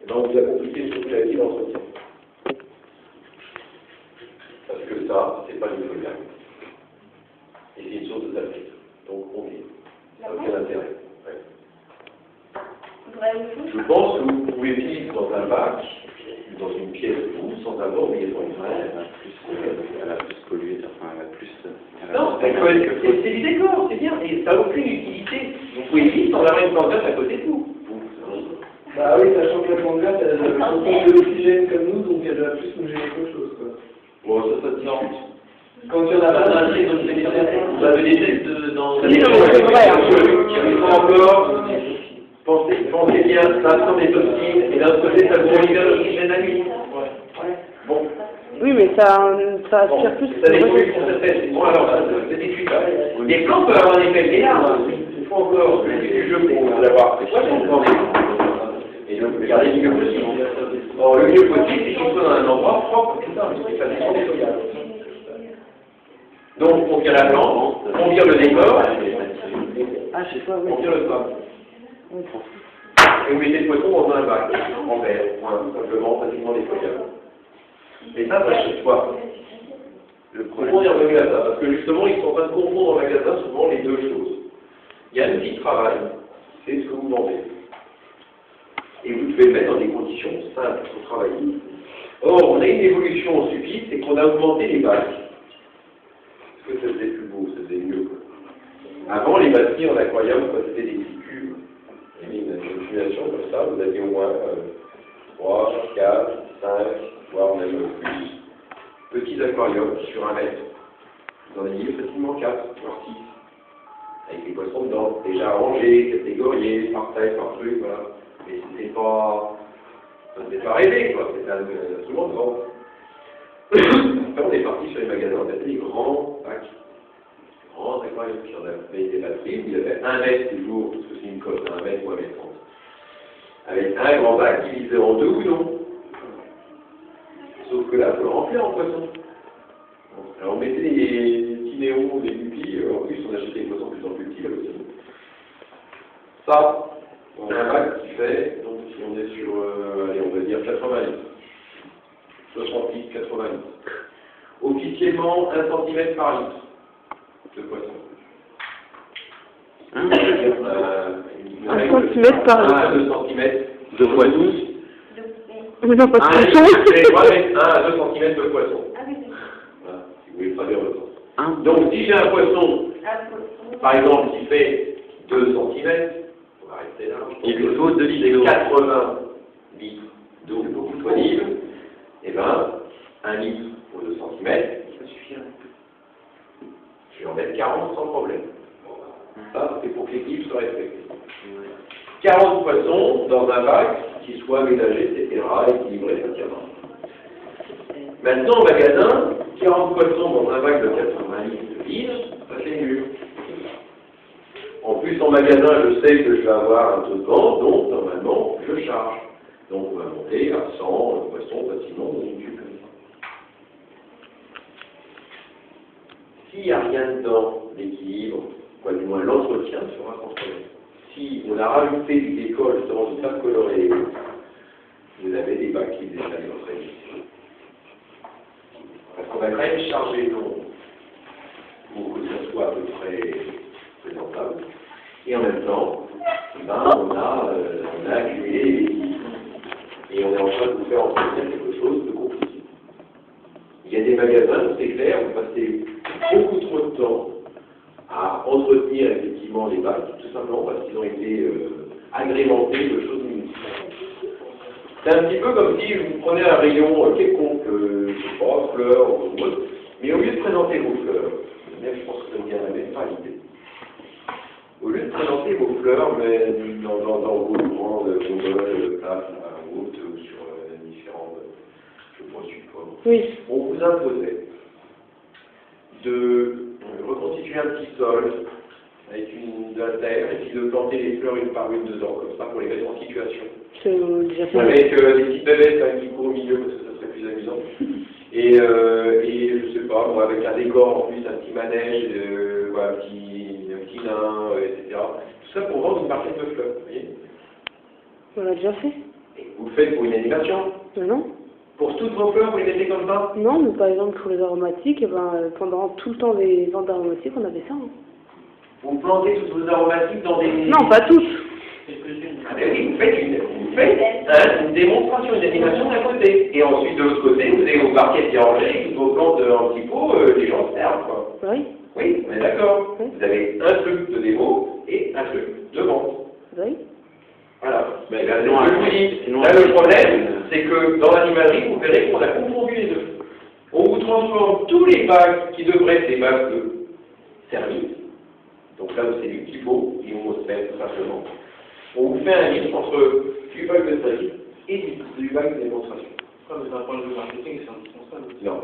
Donc, vous a compliqué le circularité d'entretien. Parce que ça, c'est pas une feuille. Et c'est une source de saleté. Donc, on vit. Aucun intérêt. Ouais. Je pense que vous pouvez vivre dans un bac, dans une pièce douce, sans avoir obligatoirement une fenêtre. Elle a plus pollué, enfin, elle a plus... Non, c'est du décor, c'est bien, et ça n'a aucune utilité. Vous pouvez vivre sans avoir une plante verte à côté de vous. Bah oui, sachant que la plante verte, elle a de l'oxygène comme nous, donc elle va plus nous gêner qu'autre chose, quoi. Bon, ça se discute. Quand il y en a pas d'un pied, donc c'est Vous avez des tests dans... Oui, non, c'est vrai, Il faut encore... Pensez bien, ça absorbe des toxines, et d'un autre côté, ça vous libère l'oxygène à lui. Bon. Oui, mais ça aspire plus. Ça dépollue pour cette tête. Bon, alors, c'est des trucs. Les plantes peuvent avoir un effet ménard. Il faut encore du jeu pour l'avoir. C'est quoi qu'on et donc, regardez le mieux possible. Or, le mieux possible, c'est qu'il soit dans un endroit propre, tout ça, parce que ça descend des feuillages. Donc, on vire la plante, on vire le décor, Ah, je sais pas, oui. on vire le sol. Et vous mettez le poisson dans un bac, en verre, simplement, pratiquement des feuillages. Et ça chez soi. Pourquoi on est revenu à ça? Parce que justement, ils sont en train de confondre en magasin souvent les deux choses. Il y a l'outil de travail, c'est ce que vous vendez. Et vous devez le mettre dans des conditions simples pour travailler. Or, on a une évolution stupide, c'est qu'on a augmenté les bacs. Parce que ça faisait plus beau, ça faisait mieux. Avant, les batteries en aquarium, quand c'était des petits cubes, il y avait une simulation comme ça, vous aviez au moins 3, 4, 5, voire même plus, petits aquariums sur 1 mètre. Vous en aviez facilement 4, voire 6. Avec des poissons dedans, déjà rangés, catégoriés, par taille, par truc, voilà. Mais c'était pas... Ça ne pas rêvé, quoi. C'était un instrument de vente. Après, on est parti sur les magasins, on avait des grands packs. Grands aquariums qui en avaient des batteries, où il y avait 1 mètre toujours, parce que c'est une cote, 1 mètre ou 1 mètre 30. Avec un grand bac divisé en 2 ou non. Sauf que là, il faut le remplir en poisson. Alors on mettait des petits néons, des pupilles, en plus on achetait des poissons plus en plus petits là aussi. Ça, on a un bac qui fait, donc si on est sur, allez, on va dire 80 litres. 60 litres, 80 litres. Officiellement, 1 cm par litre de poisson. 1 cm par litre. 1 à 2 cm de poisson. Mais non, pas de poisson. 1 à 2 cm de poisson. Voilà, si vous voulez traduire le temps. Donc, si j'ai un poisson, par exemple, qui fait 2 cm, on va rester là. Il lui faut 2 litres. 80 litres d'eau disponible, et bien, 1 litre pour 2 cm, ça suffira. Je vais en mettre 40 sans problème. Ça, c'est pour que l'équilibre soit respecté. 40 poissons dans un bac qui soit ménagé, etc., équilibré, etc. Maintenant, au magasin, 40 poissons dans un bac de 80 litres de vide, ça c'est nul. En plus, en magasin, je sais que je vais avoir un taux de vente, donc normalement, je charge. Donc, on va monter à 100 poissons facilement dans une tube comme ça. S'il n'y a rien dedans, l'équilibre, quoi du moins l'entretien sera contrôlé. Si on a rajouté du décor, justement, de faire colorer, vous avez des bacs qui déjà votre émission. Parce qu'on va quand même charger l'eau pour que ça soit à peu près présentable. Et en même temps, ben, on a accumulé les équilibres. Et on est en train de vous faire entretenir quelque chose de compliqué. Il y a des magasins où c'est clair, vous passez beaucoup trop de temps à entretenir effectivement les bacs, tout simplement parce qu'ils ont été agrémentés de choses inutiles. C'est un petit peu comme si vous prenez un rayon quelconque, je ne sais pas, fleurs ou autre, mais au lieu de présenter vos fleurs, même je pense que ça ne viendrait même pas à l'idée. Au lieu de présenter vos fleurs, mais dans vos grandes gondoles, places, ou autres, ou sur différents, je pourrais supposer, Oui. on vous imposait de reconstituer un petit sol avec de la terre et puis de planter les fleurs une par une dedans, comme ça pour les mettre en situation. C'est déjà fait. Avec des petites bébêtes quand même qui courent au milieu parce que ça serait plus amusant. Et je sais pas, moi avec un décor en plus, un petit manège, voilà, un petit nain, etc. Tout ça pour vendre une partie de fleurs, vous voyez. On l'a déjà fait. Et vous le faites pour une animation. Non. Pour toutes vos fleurs, vous les mettez comme ça? Non, mais par exemple, pour les aromatiques, eh ben, pendant tout le temps des ventes d'aromatiques, on avait ça. Hein. Vous plantez toutes vos aromatiques dans des... Non, pas toutes. Ah ben oui, vous faites une démonstration, une animation d'un côté. Et ensuite, de l'autre côté, vous avez vos barquettes bien rangées, toutes vos plantes en petit pot, les gens se servent, quoi. Oui. Oui, on est d'accord. Oui. Vous avez un truc de démo et un truc de vente. Oui. Voilà. Mais Eh bien, sinon, je vous dis, sinon, là, le problème, c'est que dans l'animalerie, vous verrez qu'on a confondu les deux. On vous transforme tous les bacs qui devraient être des bacs de service. Donc là, c'est du petit pot, l'imosphère, tout simplement. On vous fait un mix entre du bac de service et du bac de démonstration. Ah, mais d'un point de vue marketing, c'est indispensable. Non.